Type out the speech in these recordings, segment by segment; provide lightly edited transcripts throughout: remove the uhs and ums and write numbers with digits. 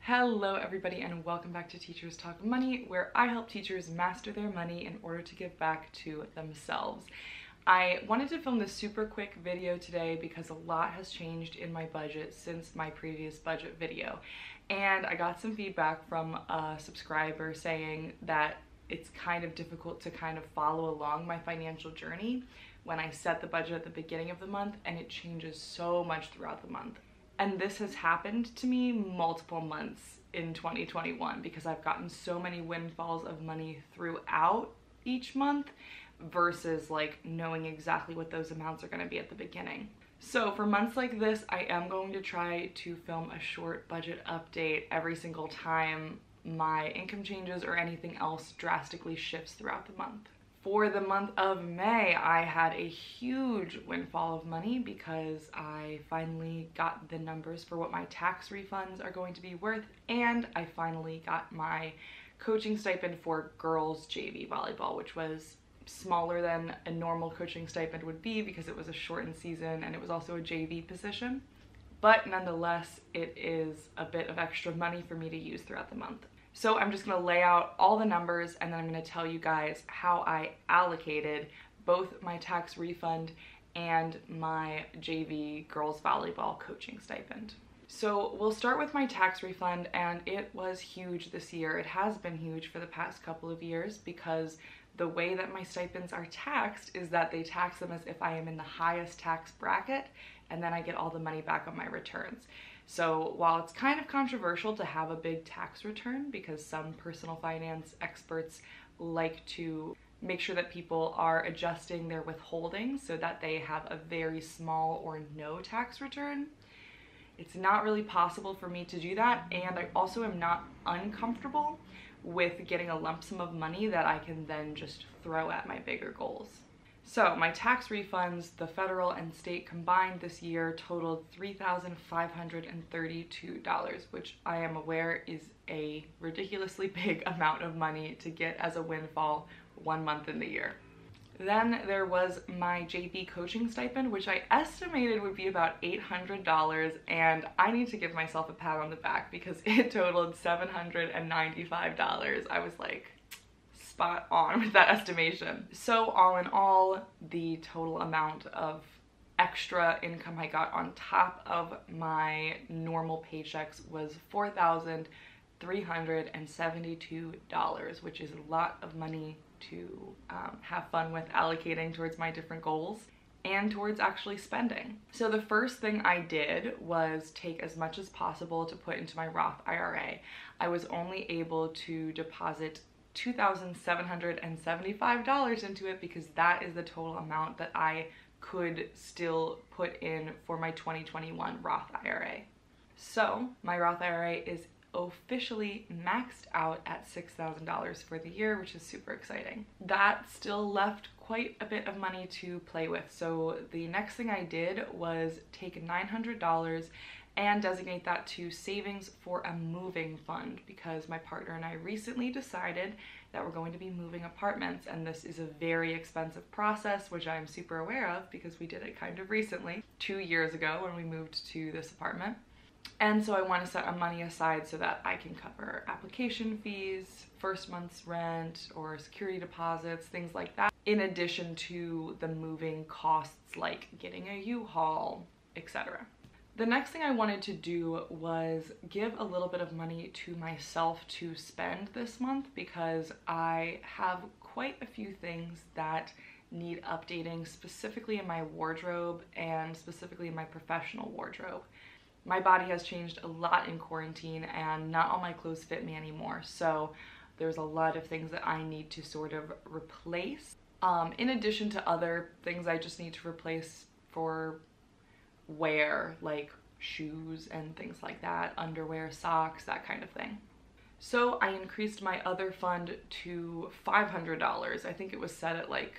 Hello everybody and welcome back to Teachers Talk Money, where I help teachers master their money in order to give back to themselves. I wanted to film this super quick video today because a lot has changed in my budget since my previous budget video. And I got some feedback from a subscriber saying that it's kind of difficult to kind of follow along my financial journey when I set the budget at the beginning of the month and it changes so much throughout the month. And this has happened to me multiple months in 2021 because I've gotten so many windfalls of money throughout each month versus like knowing exactly what those amounts are going to be at the beginning. So for months like this, I am going to try to film a short budget update every single time my income changes or anything else drastically shifts throughout the month. For the month of May, I had a huge windfall of money because I finally got the numbers for what my tax refunds are going to be worth, and I finally got my coaching stipend for girls JV volleyball, which was smaller than a normal coaching stipend would be because it was a shortened season and it was also a JV position. But nonetheless, it is a bit of extra money for me to use throughout the month. So I'm just gonna lay out all the numbers and then I'm gonna tell you guys how I allocated both my tax refund and my JV girls volleyball coaching stipend. So we'll start with my tax refund, and it was huge this year. It has been huge for the past couple of years because the way that my stipends are taxed is that they tax them as if I am in the highest tax bracket, and then I get all the money back on my returns. So while it's kind of controversial to have a big tax return because some personal finance experts like to make sure that people are adjusting their withholdings so that they have a very small or no tax return, it's not really possible for me to do that, and I also am not uncomfortable with getting a lump sum of money that I can then just throw at my bigger goals. So my tax refunds, the federal and state combined this year, totaled $3,532, which I am aware is a ridiculously big amount of money to get as a windfall 1 month in the year. Then there was my JV coaching stipend, which I estimated would be about $800, and I need to give myself a pat on the back because it totaled $795. I was like, spot on with that estimation. So all in all, the total amount of extra income I got on top of my normal paychecks was $4,372, which is a lot of money to have fun with allocating towards my different goals and towards actually spending. So the first thing I did was take as much as possible to put into my Roth IRA. I was only able to deposit $2,775 into it because that is the total amount that I could still put in for my 2021 Roth IRA. So my Roth IRA is officially maxed out at $6,000 for the year, which is super exciting. That still left quite a bit of money to play with. So the next thing I did was take $900 and designate that to savings for a moving fund because my partner and I recently decided that we're going to be moving apartments, and this is a very expensive process, which I'm super aware of because we did it kind of recently, 2 years ago when we moved to this apartment. And so I want to set money aside so that I can cover application fees, first month's rent, or security deposits, things like that, in addition to the moving costs like getting a U-Haul, etc. The next thing I wanted to do was give a little bit of money to myself to spend this month because I have quite a few things that need updating, specifically in my wardrobe and specifically in my professional wardrobe. My body has changed a lot in quarantine and not all my clothes fit me anymore, so there's a lot of things that I need to sort of replace, in addition to other things I just need to replace for wear, like shoes and things like that, underwear, socks, that kind of thing. So I increased my other fund to $500. I think it was set at like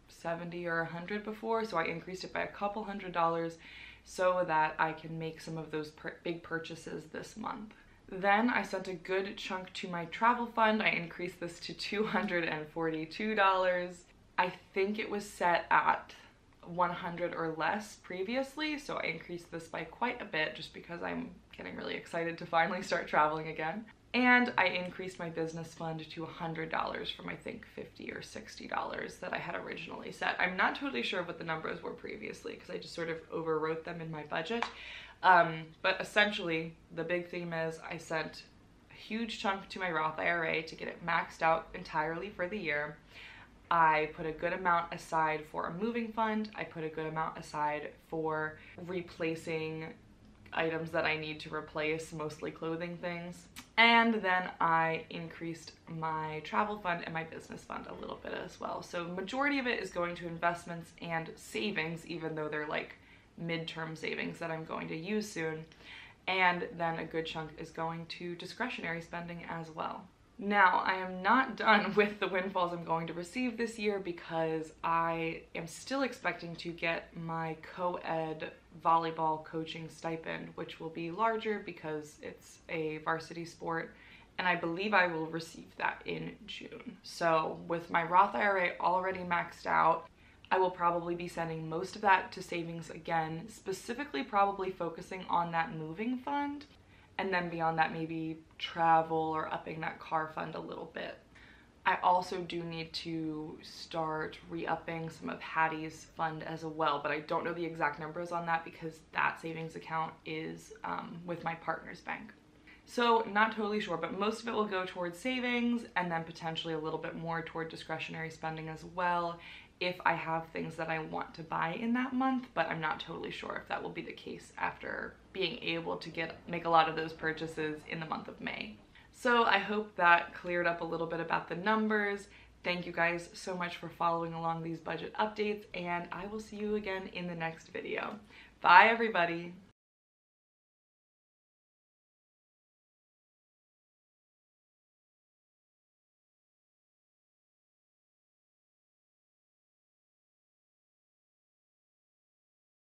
70 or 100 before, so I increased it by a couple $100 so that I can make some of those big purchases this month. Then I sent a good chunk to my travel fund. I increased this to $242. I think it was set at 100 or less previously, so I increased this by quite a bit just because I'm getting really excited to finally start traveling again. And I increased my business fund to $100 from I think $50 or $60 that I had originally set. I'm not totally sure what the numbers were previously because I just sort of overwrote them in my budget. But essentially the big theme is I sent a huge chunk to my Roth IRA to get it maxed out entirely for the year. I put a good amount aside for a moving fund. I put a good amount aside for replacing items that I need to replace, mostly clothing things. And then I increased my travel fund and my business fund a little bit as well. So majority of it is going to investments and savings, even though they're like midterm savings that I'm going to use soon. And then a good chunk is going to discretionary spending as well. Now, I am not done with the windfalls I'm going to receive this year because I am still expecting to get my co-ed volleyball coaching stipend, which will be larger because it's a varsity sport, and I believe I will receive that in June. So with my Roth IRA already maxed out, I will probably be sending most of that to savings again, specifically probably focusing on that moving fund. And then beyond that, maybe travel or upping that car fund a little bit. I also do need to start re-upping some of Hattie's fund as well, but I don't know the exact numbers on that because that savings account is with my partner's bank. So not totally sure, but most of it will go towards savings and then potentially a little bit more toward discretionary spending as well if I have things that I want to buy in that month, but I'm not totally sure if that will be the case after being able to make a lot of those purchases in the month of May. So I hope that cleared up a little bit about the numbers. Thank you guys so much for following along these budget updates, and I will see you again in the next video. Bye everybody!